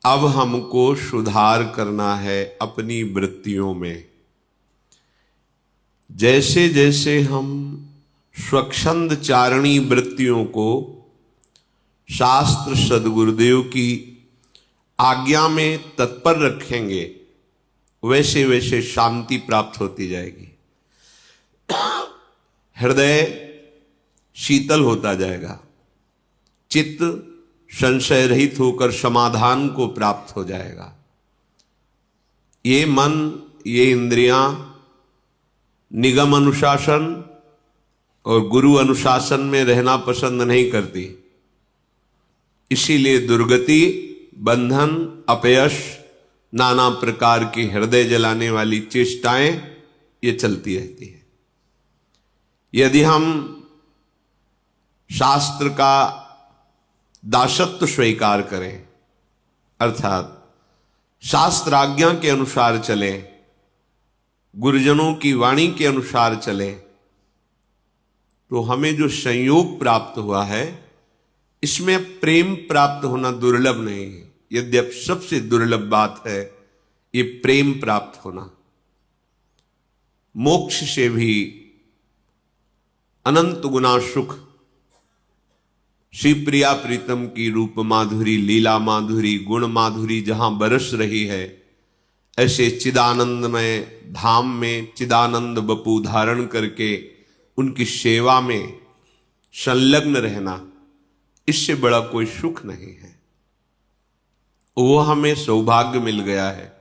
अब हमको सुधार करना है अपनी वृत्तियों में। जैसे जैसे हम स्वच्छंद चारणी वृत्तियों को शास्त्र सद्गुरुदेव की आज्ञा में तत्पर रखेंगे, वैसे वैसे शांति प्राप्त होती जाएगी। हृदय शीतल होता जाएगा, चित्त संशय रहित होकर समाधान को प्राप्त हो जाएगा। ये मन, ये इंद्रियां निगम अनुशासन और गुरु अनुशासन में रहना पसंद नहीं करती, इसीलिए दुर्गति, बंधन, अपयश, नाना प्रकार की हृदय जलाने वाली चेष्टाएं ये चलती रहती है। यदि हम शास्त्र का दासत्व स्वीकार करें, अर्थात शास्त्र आज्ञा के अनुसार चले, गुरुजनों की वाणी के अनुसार चले, तो हमें जो संयोग प्राप्त हुआ है इसमें प्रेम प्राप्त होना दुर्लभ नहीं है। यद्यप सबसे दुर्लभ बात है ये प्रेम प्राप्त होना। मोक्ष से भी अनंत गुना सुख श्री प्रिया प्रीतम की रूप माधुरी, लीला माधुरी, गुण माधुरी जहां बरस रही है, ऐसे चिदानंदमय धाम में चिदानंद बपू धारण करके उनकी सेवा में संलग्न रहना, इससे बड़ा कोई सुख नहीं है। वो हमें सौभाग्य मिल गया है।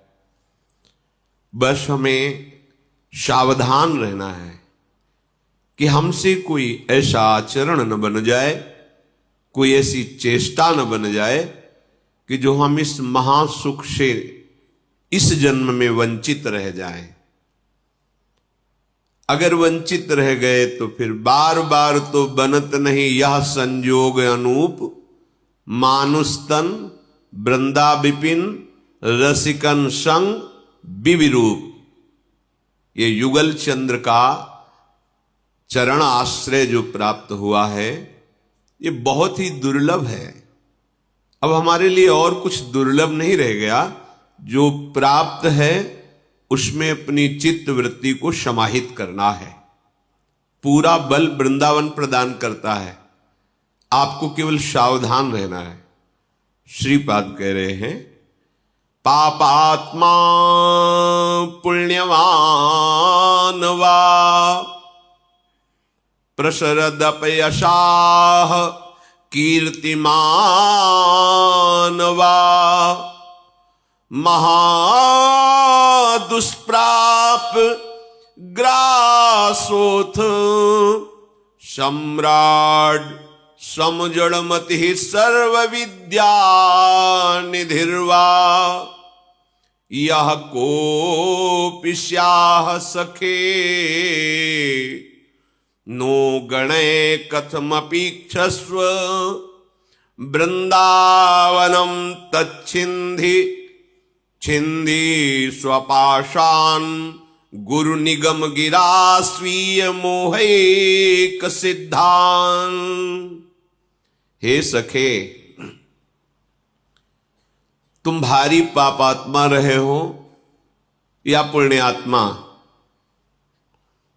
बस हमें सावधान रहना है कि हमसे कोई ऐसा आचरण न बन जाए, कोई ऐसी चेष्टा न बन जाए कि जो हम इस महासुख से इस जन्म में वंचित रह जाएं। अगर वंचित रह गए तो फिर बार बार तो बनत नहीं यह संजोग अनूप, मानुस्तन वृंदा विपिन रसिकन संग विविरूप। ये युगल चंद्र का चरण आश्रय जो प्राप्त हुआ है ये बहुत ही दुर्लभ है। अब हमारे लिए और कुछ दुर्लभ नहीं रह गया, जो प्राप्त है उसमें अपनी चित्त वृत्ति को समाहित करना है। पूरा बल वृंदावन प्रदान करता है, आपको केवल सावधान रहना है। श्रीपाद कह रहे हैं, पापात्मा पुण्यवान वा प्रसरदपयशाः कीर्तिमान वा महादुष्प्राप ग्रासोथ सम्राट समजड़मति सर्व विद्या निधिर्वा यह कोपि स्याह सखे नो गणे कथमपीक्षस्व वृंदावनम तच्छिंधि छिंदी स्वपाशान गुरु निगम गिरा स्वीय मोहैक सिद्धान। हे सखे, तुम भारी पापात्मा रहे हो या पुण्यात्मा,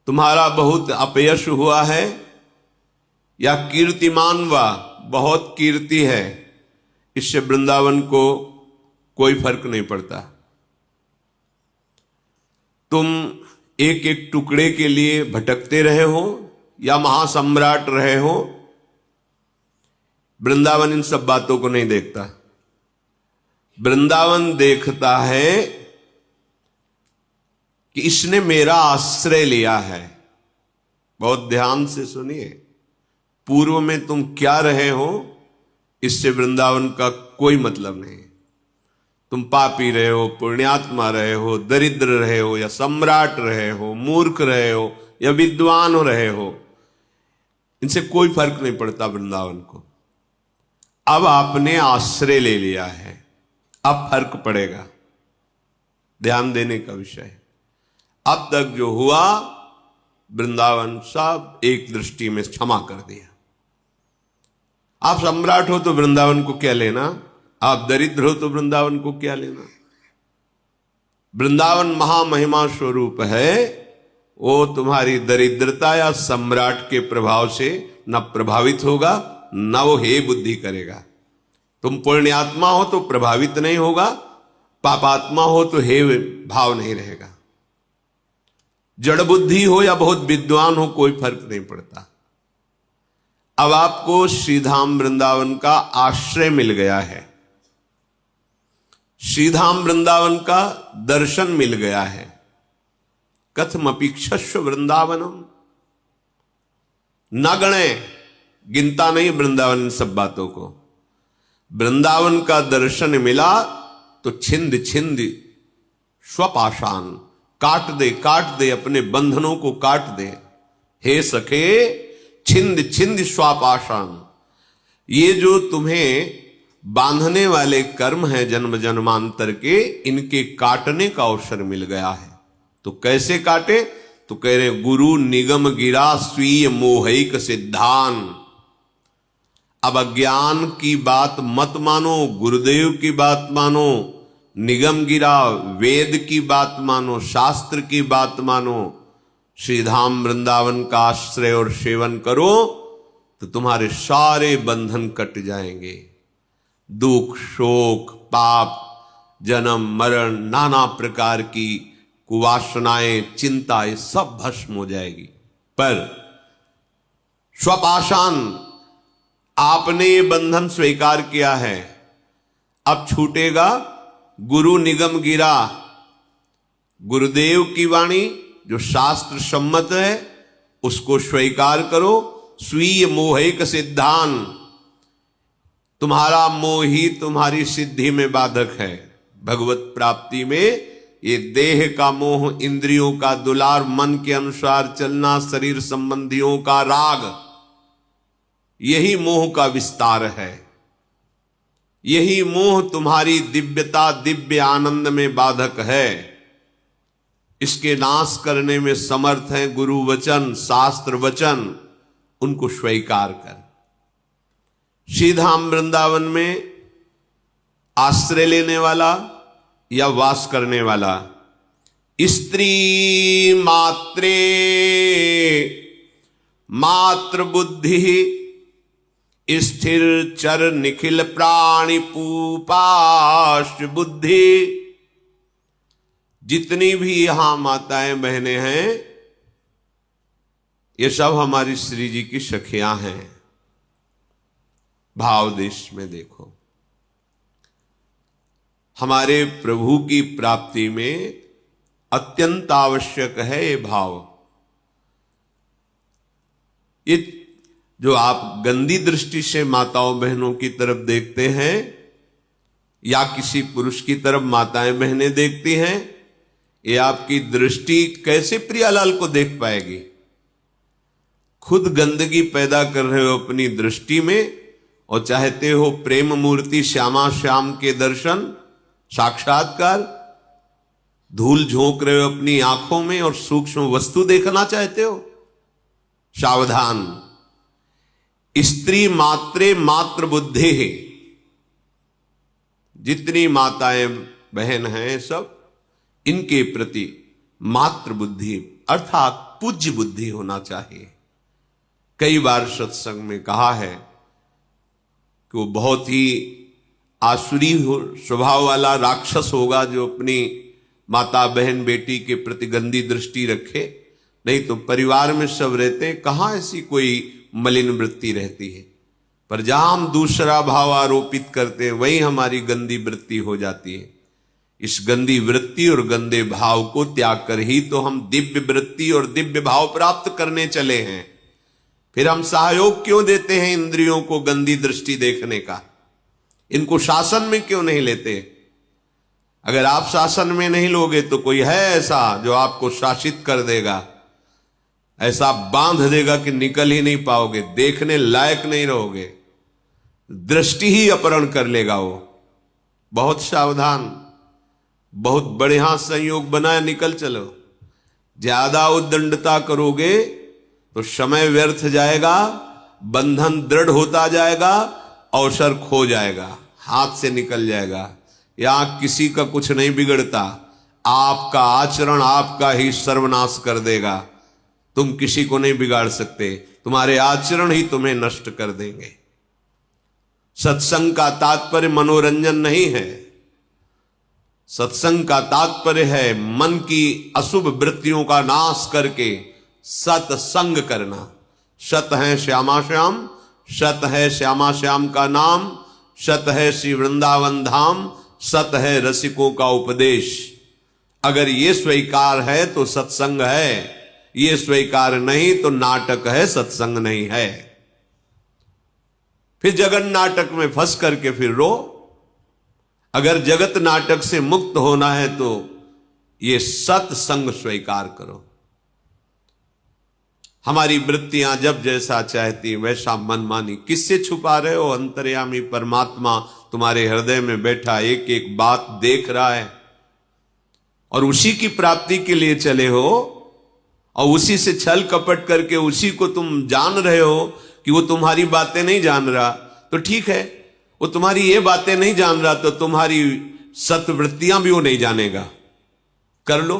तुम्हारा बहुत अपयश हुआ है या कीर्तिमान वा बहुत कीर्ति है, इससे वृंदावन को कोई फर्क नहीं पड़ता। तुम एक एक टुकड़े के लिए भटकते रहे हो या महासम्राट रहे हो, वृंदावन इन सब बातों को नहीं देखता। वृंदावन देखता है कि इसने मेरा आश्रय लिया है। बहुत ध्यान से सुनिए, पूर्व में तुम क्या रहे हो इससे वृंदावन का कोई मतलब नहीं। तुम पापी रहे हो, पुण्यात्मा रहे हो, दरिद्र रहे हो या सम्राट रहे हो, मूर्ख रहे हो या विद्वान रहे हो, इनसे कोई फर्क नहीं पड़ता वृंदावन को। अब आपने आश्रय ले लिया है, अब फर्क पड़ेगा। ध्यान देने का विषय है। अब तक जो हुआ वृंदावन सब एक दृष्टि में क्षमा कर दिया। आप सम्राट हो तो वृंदावन को क्या लेना, आप दरिद्र हो तो वृंदावन को क्या लेना। वृंदावन महामहिमा स्वरूप है, वो तुम्हारी दरिद्रता या सम्राट के प्रभाव से न प्रभावित होगा, न वो हे बुद्धि करेगा। तुम पुण्यात्मा हो तो प्रभावित नहीं होगा, पापात्मा हो तो हे भाव नहीं रहेगा। जड़ बुद्धि हो या बहुत विद्वान हो कोई फर्क नहीं पड़ता। अब आपको श्रीधाम वृंदावन का आश्रय मिल गया है, श्रीधाम वृंदावन का दर्शन मिल गया है। कथमपीक्षस्व वृंदावनम, न गणे, गिनता नहीं वृंदावन इन सब बातों को। वृंदावन का दर्शन मिला तो छिंद छिंद स्वपाषाण, काट दे अपने बंधनों को काट दे। हे सखे छिंद छिंद स्वापाषाण, ये जो तुम्हें बांधने वाले कर्म हैं जन्म जन्मांतर के, इनके काटने का अवसर मिल गया है। तो कैसे काटे? तो कह रहे गुरु निगम गिरा स्वीय मोहिक सिद्धान। अब अज्ञान की बात मत मानो, गुरुदेव की बात मानो, निगम गिरा वेद की बात मानो, शास्त्र की बात मानो। श्रीधाम वृंदावन का आश्रय और सेवन करो तो तुम्हारे सारे बंधन कट जाएंगे। दुख, शोक, पाप, जन्म मरण, नाना प्रकार की कुवासनाएं, चिंता, ये सब भस्म हो जाएगी। पर स्वपाषाण, आपने ये बंधन स्वीकार किया है, अब छूटेगा। गुरु निगम गिरा, गुरुदेव की वाणी जो शास्त्र सम्मत है उसको स्वीकार करो। स्वीय मोहिक सिद्धांत, तुम्हारा मोह ही तुम्हारी सिद्धि में बाधक है। भगवत प्राप्ति में ये देह का मोह, इंद्रियों का दुलार, मन के अनुसार चलना, शरीर संबंधियों का राग, यही मोह का विस्तार है। यही मोह तुम्हारी दिव्यता, दिव्य आनंद में बाधक है। इसके नाश करने में समर्थ है गुरु वचन, शास्त्र वचन, उनको स्वीकार कर। श्रीधाम वृंदावन में आश्रय लेने वाला या वास करने वाला, स्त्री मात्रे मात्र बुद्धि स्थिर चर निखिल प्राणी पूपाश बुद्धि। जितनी भी यहां माताएं बहनें हैं, ये सब हमारी श्री जी की सखियां हैं। भाव देश में देखो, हमारे प्रभु की प्राप्ति में अत्यंत आवश्यक है ये भाव। ये जो आप गंदी दृष्टि से माताओं बहनों की तरफ देखते हैं या किसी पुरुष की तरफ माताएं बहनें देखती हैं, ये आपकी दृष्टि कैसे प्रियालाल को देख पाएगी? खुद गंदगी पैदा कर रहे हो अपनी दृष्टि में और चाहते हो प्रेम मूर्ति श्यामा श्याम के दर्शन, साक्षात्कार। धूल झोंक रहे हो अपनी आंखों में और सूक्ष्म वस्तु देखना चाहते हो। सावधान, स्त्री मात्रे मात्र बुद्धि है। जितनी माताएं बहन हैं सब, इनके प्रति मात्र बुद्धि अर्थात पूज्य बुद्धि होना चाहिए। कई बार सत्संग में कहा है कि वो बहुत ही आसुरी स्वभाव वाला राक्षस होगा जो अपनी माता बहन बेटी के प्रति गंदी दृष्टि रखे। नहीं तो परिवार में सब रहते हैं, कहां ऐसी कोई मलिन वृत्ति रहती है। पर जहां हम दूसरा भाव आरोपित करते हैं वहीं हमारी गंदी वृत्ति हो जाती है। इस गंदी वृत्ति और गंदे भाव को त्याग कर ही तो हम दिव्य वृत्ति और दिव्य भाव प्राप्त करने चले हैं। फिर हम सहयोग क्यों देते हैं इंद्रियों को गंदी दृष्टि देखने का? इनको शासन में क्यों नहीं लेते? अगर आप शासन में नहीं लोगे तो कोई है ऐसा जो आपको शासित कर देगा, ऐसा बांध देगा कि निकल ही नहीं पाओगे, देखने लायक नहीं रहोगे, दृष्टि ही अपहरण कर लेगा वो। बहुत सावधान, बहुत बढ़िया संयोग बनाए, निकल चलो। ज्यादा उद्दंडता करोगे तो समय व्यर्थ जाएगा, बंधन दृढ़ होता जाएगा, अवसर खो जाएगा। हाथ से निकल जाएगा। यहां किसी का कुछ नहीं बिगड़ता, आपका आचरण आपका ही सर्वनाश कर देगा। तुम किसी को नहीं बिगाड़ सकते, तुम्हारे आचरण ही तुम्हें नष्ट कर देंगे। सत्संग का तात्पर्य मनोरंजन नहीं है, सत्संग का तात्पर्य है मन की अशुभ वृत्तियों का नाश करके सत्संग करना। सत है श्यामा श्याम, सत है श्यामा श्याम का नाम, सत है श्री वृंदावन धाम, सत है रसिकों का उपदेश। अगर ये स्वीकार है तो सत्संग है, ये स्वीकार नहीं तो नाटक है, सत्संग नहीं है। फिर जगत नाटक में फंस करके फिर रो। अगर जगत नाटक से मुक्त होना है तो ये सत्संग स्वीकार करो। हमारी वृत्तियां जब जैसा चाहती वैसा मनमानी, किससे छुपा रहे हो? अंतर्यामी परमात्मा तुम्हारे हृदय में बैठा एक एक बात देख रहा है और उसी की प्राप्ति के लिए चले हो और उसी से छल कपट करके उसी को तुम जान रहे हो कि वो तुम्हारी बातें नहीं जान रहा, तो ठीक है, वो तुम्हारी ये बातें नहीं जान रहा तो तुम्हारी सत्वृत्तियां भी वो नहीं जानेगा, कर लो।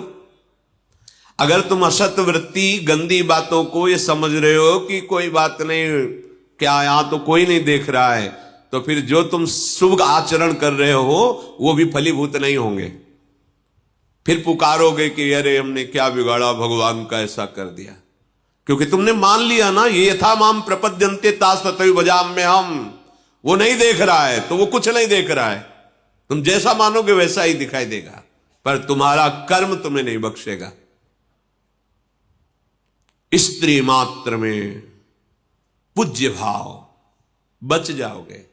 अगर तुम असत वृत्ति गंदी बातों को ये समझ रहे हो कि कोई बात नहीं, क्या यहां तो कोई नहीं देख रहा है, तो फिर जो तुम शुभ आचरण कर रहे हो वो भी फलीभूत नहीं होंगे। फिर पुकारोगे कि अरे हमने क्या बिगाड़ा, भगवान का ऐसा कर दिया, क्योंकि तुमने मान लिया ना, ये यथा माम प्रपद्यन्ते तास तथैव भजाम्य हम। वो नहीं देख रहा है तो वो कुछ नहीं देख रहा है, तुम जैसा मानोगे वैसा ही दिखाई देगा, पर तुम्हारा कर्म तुम्हें नहीं बख्शेगा। स्त्री मात्र में पूज्य भाव, बच जाओगे।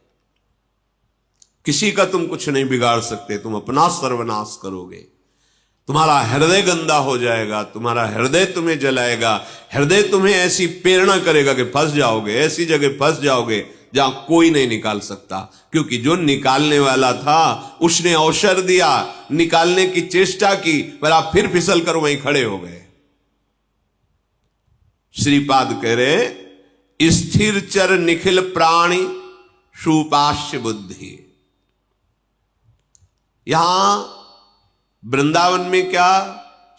किसी का तुम कुछ नहीं बिगाड़ सकते, तुम अपना सर्वनाश करोगे। तुम्हारा हृदय गंदा हो जाएगा, तुम्हारा हृदय तुम्हें जलाएगा, हृदय तुम्हें ऐसी प्रेरणा करेगा कि फंस जाओगे, ऐसी जगह फंस जाओगे जहां कोई नहीं निकाल सकता, क्योंकि जो निकालने वाला था उसने अवसर दिया, निकालने की चेष्टा की, पर आप फिर फिसल कर वहीं खड़े हो गए। श्रीपाद कह रहे स्थिर चर निखिल प्राणी सुपाश्य बुद्धि। यहां वृंदावन में क्या,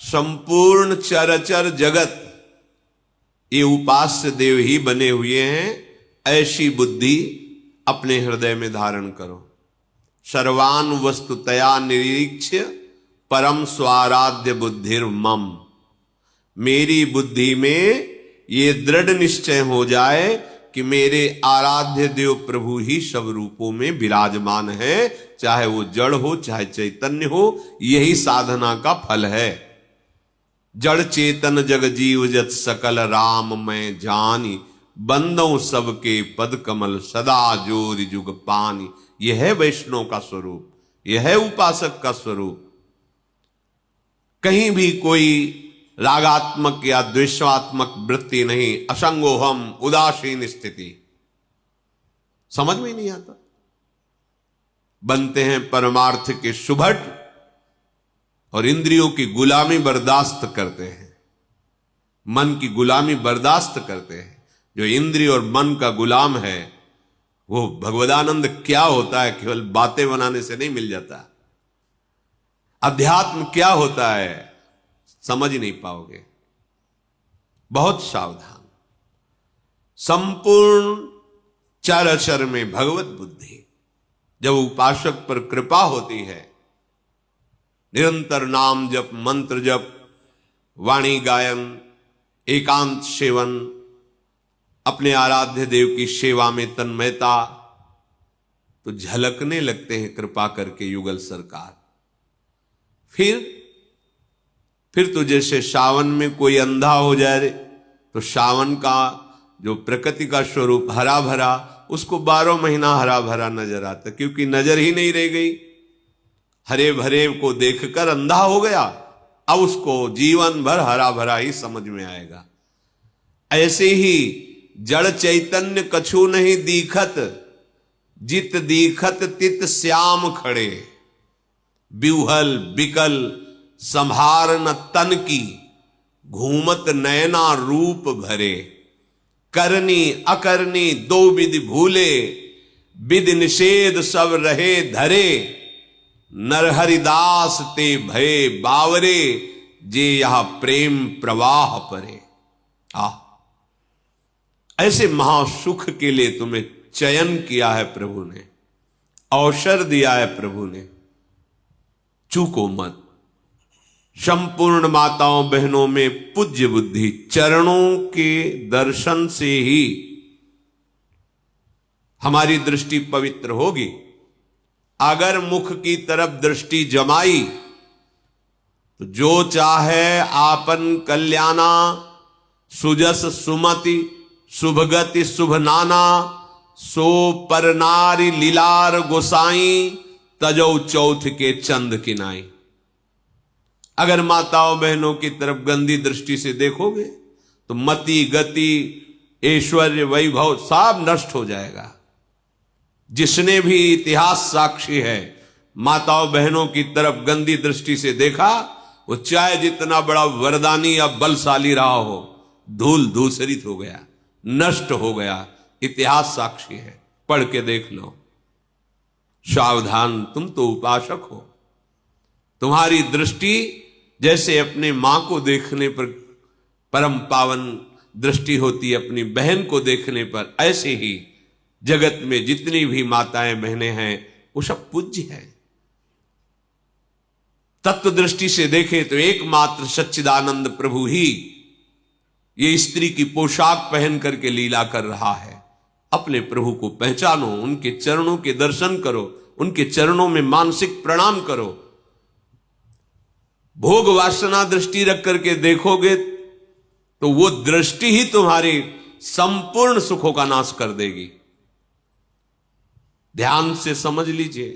संपूर्ण चराचर जगत ये उपास्य देव ही बने हुए हैं। ऐसी बुद्धि अपने हृदय में धारण करो। सर्वान वस्तुतया निरीक्ष्य परम स्वाराध्य बुद्धिर मम। मेरी बुद्धि में ये दृढ़ निश्चय हो जाए कि मेरे आराध्य देव प्रभु ही सब रूपों में विराजमान है, चाहे वो जड़ हो चाहे चैतन्य हो, यही साधना का फल है। जड़ चेतन जग जीव जत सकल राम मैं जानी, बंदों सबके पद कमल सदा जोर जुग पानी। यह है वैष्णव का स्वरूप, यह है उपासक का स्वरूप। कहीं भी कोई रागात्मक या द्वेषात्मक वृत्ति नहीं, असंगोहम उदासीन स्थिति, समझ में नहीं आता। बनते हैं परमार्थ के सुभट और इंद्रियों की गुलामी बर्दाश्त करते हैं, मन की गुलामी बर्दाश्त करते हैं। जो इंद्रिय और मन का गुलाम है वो भगवदानंद क्या होता है केवल बातें बनाने से नहीं मिल जाता। अध्यात्म क्या होता है समझ नहीं पाओगे। बहुत सावधान। संपूर्ण चराचर में भगवत बुद्धि। जब उपासक पर कृपा होती है, निरंतर नाम जप, मंत्र जप, वाणी गायन, एकांत सेवन, अपने आराध्य देव की सेवा में तन्मयता, तो झलकने लगते हैं कृपा करके युगल सरकार। फिर तो जैसे सावन में कोई अंधा हो जाए तो सावन का जो प्रकृति का स्वरूप हरा भरा, उसको 12 महीना हरा भरा नजर आता, क्योंकि नजर ही नहीं रह गई। हरे भरे को देखकर अंधा हो गया, अब उसको जीवन भर हरा भरा ही समझ में आएगा। ऐसे ही जड़ चैतन्य कछु नहीं दीखत, जित दीखत तित श्याम खड़े। बिहुल बिकल संभार न तन की, घूमत नयना रूप भरे। करनी अकरनी दो विधि भूले, विध निषेध सब रहे धरे, नरहरिदास ते भय बावरे, जे यह प्रेम प्रवाह परे। ऐसे महासुख के लिए तुम्हें चयन किया है प्रभु ने, अवसर दिया है प्रभु ने, चूको मत। संपूर्ण माताओं बहनों में पूज्य बुद्धि, चरणों के दर्शन से ही हमारी दृष्टि पवित्र होगी। अगर मुख की तरफ दृष्टि जमाई तो जो चाहे आपन कल्याणा, सुजस सुमति शुभगति शुभ नाना, सो पर नारी लीलार गोसाई, तजौ चौथ के चंद किनाई। अगर माताओं बहनों की तरफ गंदी दृष्टि से देखोगे तो मति गति ऐश्वर्य वैभव सब नष्ट हो जाएगा। जिसने भी इतिहास साक्षी है माताओं बहनों की तरफ गंदी दृष्टि से देखा, वो चाहे जितना बड़ा वरदानी या बलशाली रहा हो, धूल धूसरित हो गया, नष्ट हो गया। इतिहास साक्षी है, पढ़ के देख लो। सावधान, तुम तो उपासक हो। तुम्हारी दृष्टि जैसे अपने मां को देखने पर परम पावन दृष्टि होती है, अपनी बहन को देखने पर, ऐसे ही जगत में जितनी भी माताएं बहनें हैं वो सब पूज्य हैं। तत्व दृष्टि से देखें तो एकमात्र सच्चिदानंद प्रभु ही ये स्त्री की पोशाक पहन करके लीला कर रहा है। अपने प्रभु को पहचानो, उनके चरणों के दर्शन करो, उनके चरणों में मानसिक प्रणाम करो। भोग वासना दृष्टि रख करके देखोगे तो वो दृष्टि ही तुम्हारी संपूर्ण सुखों का नाश कर देगी। ध्यान से समझ लीजिए,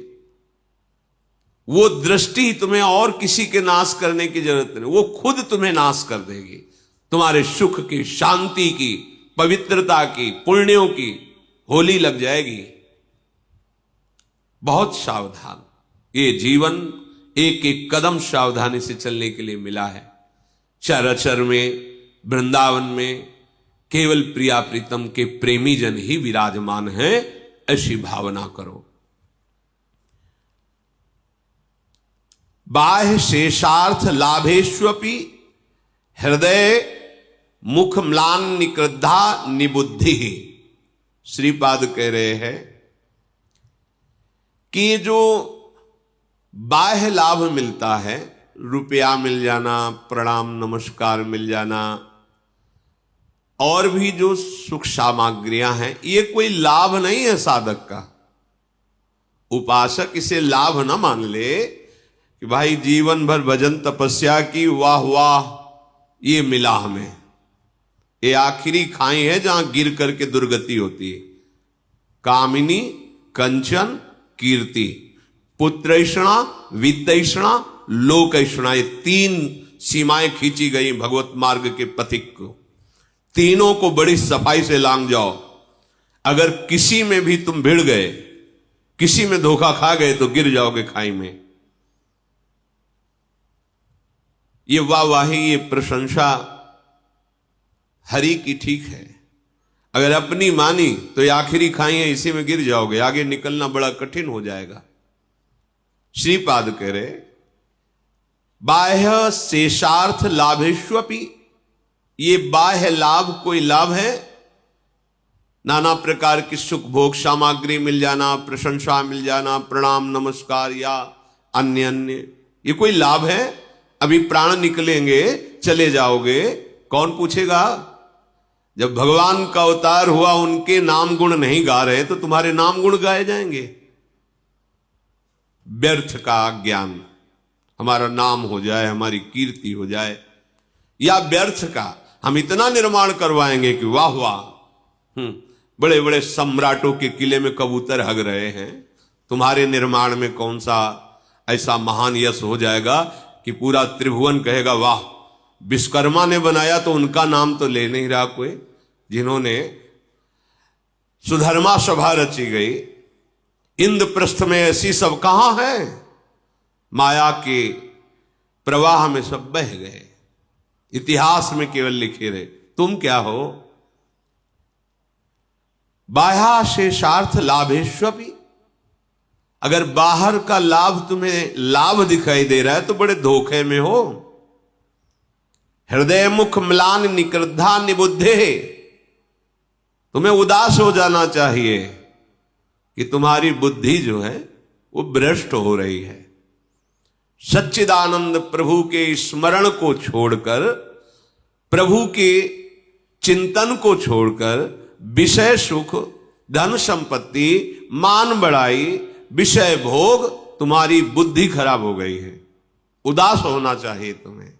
वो दृष्टि तुम्हें और किसी के नाश करने की जरूरत नहीं, वो खुद तुम्हें नाश कर देगी। तुम्हारे सुख की, शांति की, पवित्रता की, पुण्यों की होली लग जाएगी। बहुत सावधान, ये जीवन एक एक कदम सावधानी से चलने के लिए मिला है। चराचर में, वृंदावन में केवल प्रिया प्रीतम के प्रेमी जन ही विराजमान हैं, ऐसी भावना करो। बाह्य शेषार्थ लाभेष्वपि हृदय मुख म्लान निकृद्धा निबुद्धि। श्रीपाद कह रहे हैं कि जो बाह्य लाभ मिलता है, रुपया मिल जाना, प्रणाम नमस्कार मिल जाना, और भी जो सुख सामग्रियां हैं, ये कोई लाभ नहीं है साधक का। उपासक इसे लाभ ना मान ले कि भाई जीवन भर भजन तपस्या की, वाह वाह ये मिला हमें। ये आखिरी खाई है जहां गिर करके दुर्गति होती है। कामिनी, कंचन, कीर्ति, पुत्रैषणा, वित्तैषणा, लोकैषणा, ये तीन सीमाएं खींची गई भगवत मार्ग के पथिक को। तीनों को बड़ी सफाई से लांग जाओ। अगर किसी में भी तुम भिड़ गए, किसी में धोखा खा गए तो गिर जाओगे खाई में। ये वाहवाही, ये प्रशंसा हरि की ठीक है, अगर अपनी मानी तो ये आखिरी खाई है, इसी में गिर जाओगे, आगे निकलना बड़ा कठिन हो जाएगा। श्रीपाद कह रहे बाह्य शेषार्थ लाभेष्वपि, ये बाह्य लाभ कोई लाभ है? नाना प्रकार की सुख भोग सामग्री मिल जाना, प्रशंसा मिल जाना, प्रणाम नमस्कार या अन्य अन्य, ये कोई लाभ है? अभी प्राण निकलेंगे, चले जाओगे, कौन पूछेगा? जब भगवान का अवतार हुआ, उनके नाम गुण नहीं गा रहे तो तुम्हारे नाम गुण गाए जाएंगे। व्यर्थ का ज्ञान, हमारा नाम हो जाए, हमारी कीर्ति हो जाए, या व्यर्थ का हम इतना निर्माण करवाएंगे कि वाह वाह, बड़े बड़े सम्राटों के किले में कबूतर हग रहे हैं, तुम्हारे निर्माण में कौन सा ऐसा महान यश हो जाएगा कि पूरा त्रिभुवन कहेगा वाह, विश्वकर्मा ने बनाया तो उनका नाम तो ले नहीं रहा कोई, जिन्होंने सुधर्मा सभा रची गई, इंद्रप्रस्थ में ऐसी सब कहां है? माया के प्रवाह में सब बह गए, इतिहास में केवल लिखे रहे। तुम क्या हो? बाह्याशेषार्थ लाभेष्वपि, अगर बाहर का लाभ तुम्हें लाभ दिखाई दे रहा है तो बड़े धोखे में हो। हृदय मुख म्लान निकृद्धा निबुद्धे, तुम्हें उदास हो जाना चाहिए कि तुम्हारी बुद्धि जो है वो भ्रष्ट हो रही है। सच्चिदानंद प्रभु के स्मरण को छोड़कर, प्रभु के चिंतन को छोड़कर विषय सुख, धन संपत्ति, मान बढ़ाई, विषय भोग, तुम्हारी बुद्धि खराब हो गई है। उदास होना चाहिए तुम्हें।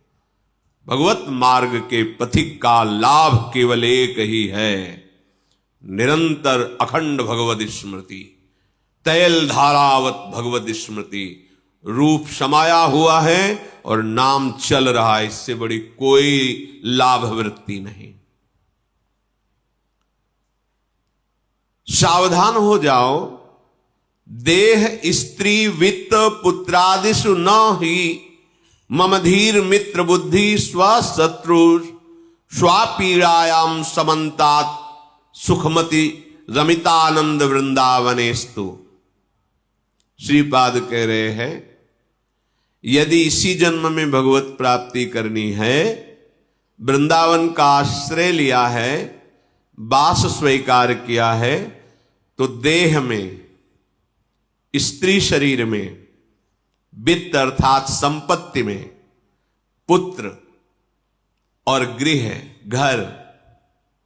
भगवत मार्ग के पथिक का लाभ केवल एक ही है, निरंतर अखंड भगवत स्मृति, तैल धारावत भगवत स्मृति। रूप समाया हुआ है और नाम चल रहा है, इससे बड़ी कोई लाभ वृत्ति नहीं। सावधान हो जाओ, देह स्त्री वित्त पुत्रादिषु न ही मम धीर मित्र बुद्धि स्वशत्रु स्वापीड़ायाम समन्तात सुखमति रमितानंद वृंदावनेस्तु। श्रीपाद कह रहे हैं, यदि इसी जन्म में भगवत प्राप्ति करनी है, वृंदावन का आश्रय लिया है, वास स्वीकार किया है, तो देह में, स्त्री शरीर में, वित्त अर्थात संपत्ति में, पुत्र और गृह घर,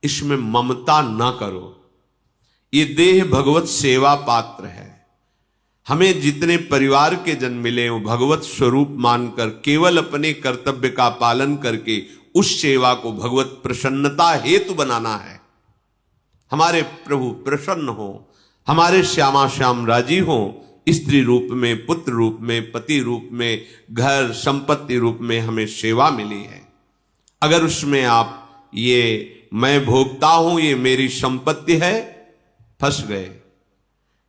इसमें ममता न करो। ये देह भगवत सेवा पात्र है। हमें जितने परिवार के जन मिले वो भगवत स्वरूप मानकर केवल अपने कर्तव्य का पालन करके उस सेवा को भगवत प्रसन्नता हेतु बनाना है। हमारे प्रभु प्रसन्न हो, हमारे श्यामा श्याम राजी हो, स्त्री रूप में, पुत्र रूप में, पति रूप में, घर संपत्ति रूप में हमें सेवा मिली है। अगर उसमें आप ये मैं भोगता हूं, ये मेरी संपत्ति है, फंस गए।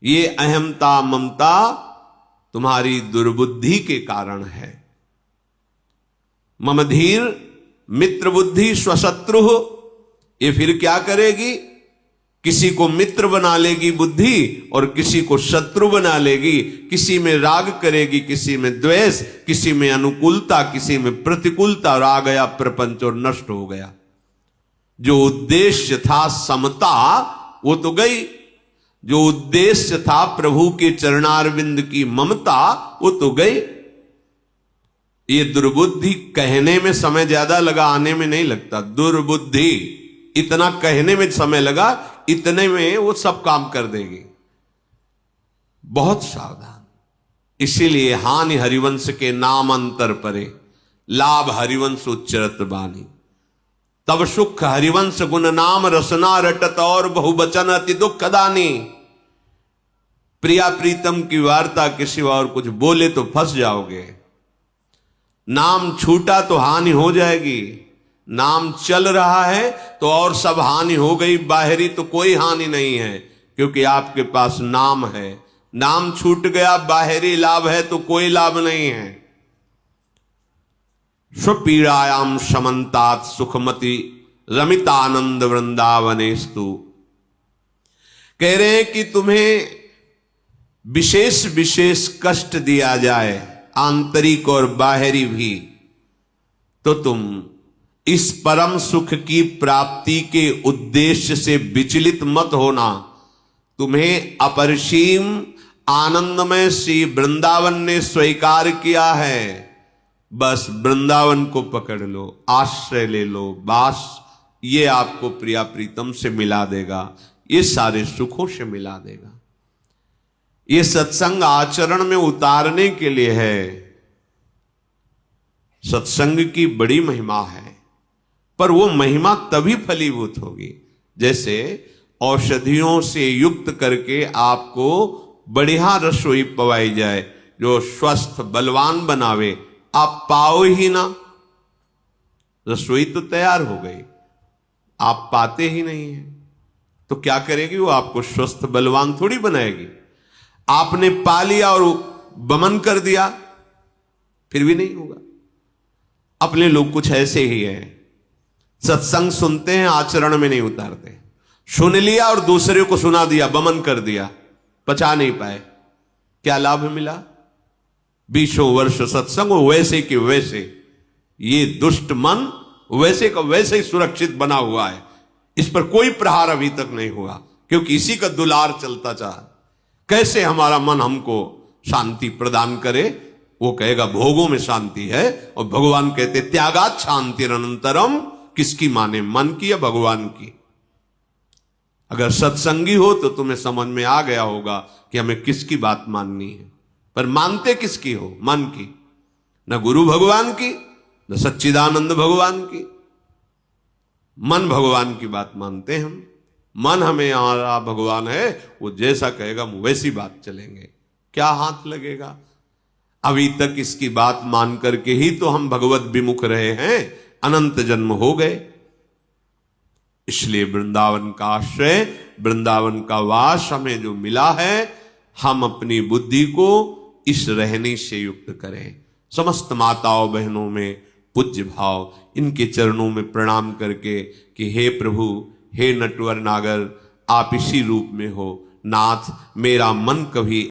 ये अहमता ममता तुम्हारी दुर्बुद्धि के कारण है। ममधीर मित्र बुद्धि स्वशत्रु, ये फिर क्या करेगी? किसी को मित्र बना लेगी बुद्धि और किसी को शत्रु बना लेगी। किसी में राग करेगी, किसी में द्वेष, किसी में अनुकूलता, किसी में प्रतिकूलता, और आ गया प्रपंच और नष्ट हो गया। जो उद्देश्य था समता वो तो गई, जो उद्देश्य था प्रभु के चरणारविंद की ममता वो तो गई। ये दुर्बुद्धि कहने में समय ज्यादा लगा, आने में नहीं लगता। दुर्बुद्धि इतना कहने में समय लगा, इतने में वो सब काम कर देगी। बहुत सावधान। इसीलिए हानि हरिवंश के नाम अंतर परे, लाभ हरिवंश उच्चरत बानी। तब सुख हरिवंश गुण नाम रसना रटत और बहुवचन अति दुखदानी। प्रिया प्रीतम की वार्ता किसी और कुछ बोले तो फंस जाओगे। नाम छूटा तो हानि हो जाएगी, नाम चल रहा है तो और सब हानि हो गई। बाहरी तो कोई हानि नहीं है क्योंकि आपके पास नाम है। नाम छूट गया, बाहरी लाभ है तो कोई लाभ नहीं है। स्वपीड़ायाम समन्तात सुखमति रमितानंद वृंदावनेस्तु। कह रहे हैं कि तुम्हें विशेष विशेष कष्ट दिया जाए, आंतरिक और बाहरी भी, तो तुम इस परम सुख की प्राप्ति के उद्देश्य से विचलित मत होना। तुम्हें अपरिसीम आनंदमय श्री वृंदावन ने स्वीकार किया है। बस वृंदावन को पकड़ लो, आश्रय ले लो, बस ये आपको प्रिया प्रीतम से मिला देगा, ये सारे सुखों से मिला देगा। ये सत्संग आचरण में उतारने के लिए है। सत्संग की बड़ी महिमा है, पर वो महिमा तभी फलीभूत होगी जैसे औषधियों से युक्त करके आपको बढ़िया रसोई पवाई जाए जो स्वस्थ बलवान बनावे। आप पाओ ही ना, रसोई तो तैयार हो गई, आप पाते ही नहीं है, तो क्या करेगी वो? आपको स्वस्थ बलवान थोड़ी बनाएगी। आपने पा लिया और बमन कर दिया, फिर भी नहीं होगा। अपने लोग कुछ ऐसे ही है, सत्संग सुनते हैं, आचरण में नहीं उतारते। सुन लिया और दूसरे को सुना दिया, बमन कर दिया, पचा नहीं पाए। क्या लाभ मिला? 20 वर्ष सत्संग वैसे के वैसे, ये दुष्ट मन वैसे का वैसे ही सुरक्षित बना हुआ है, इस पर कोई प्रहार अभी तक नहीं हुआ, क्योंकि इसी का दुलार चलता चाह। कैसे हमारा मन हमको शांति प्रदान करे? वो कहेगा भोगों में शांति है, और भगवान कहते त्यागात शांतिरनंतरम। किसकी माने, मन की या भगवान की? अगर सत्संगी हो तो तुम्हें समझ में आ गया होगा कि हमें किसकी बात माननी है। पर मानते किसकी हो? मन की। न गुरु भगवान की, न सच्चिदानंद भगवान की। मन भगवान की बात मानते हैं हम। मन हमें हमारा भगवान है, वो जैसा कहेगा हम वैसी बात चलेंगे। क्या हाथ लगेगा? अभी तक इसकी बात मान करके ही तो हम भगवत विमुख रहे हैं, अनंत जन्म हो गए। इसलिए वृंदावन का आश्रय, वृंदावन का वास हमें जो मिला है, हम अपनी बुद्धि को इस रहने से युक्त करें। समस्त माताओं बहनों में पूज्य भाव, इनके चरणों में प्रणाम करके कि हे प्रभु, हे नटवर नागर, आप इसी रूप में हो। नाथ, मेरा मन कभी